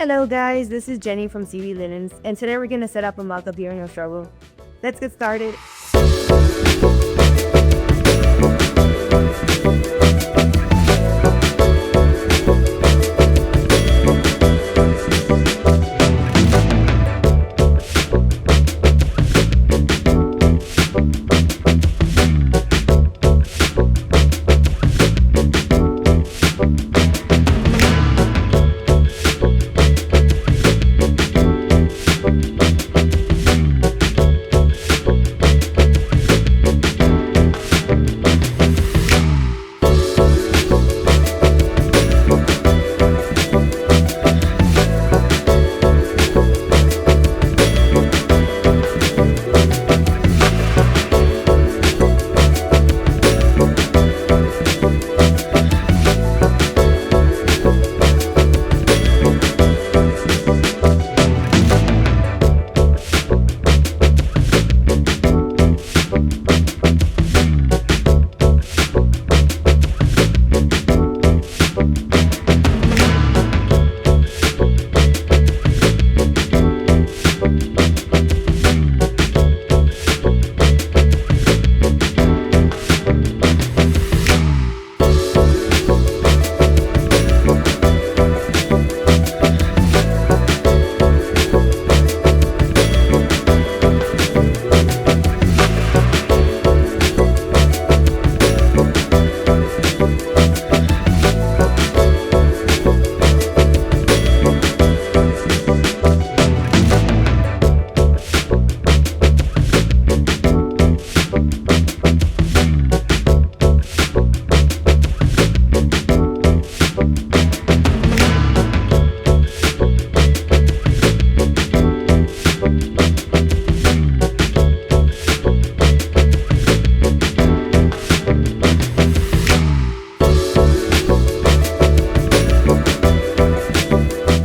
Hello guys, this is Jenny from CV Linens, and today we're going to set up a mug of your no struggle. Let's get started.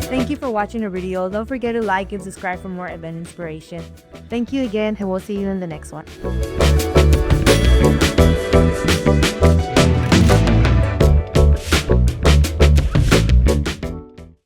Thank you for watching the video. Don't forget to like and subscribe for more event inspiration. Thank you again, and we'll see you in the next one.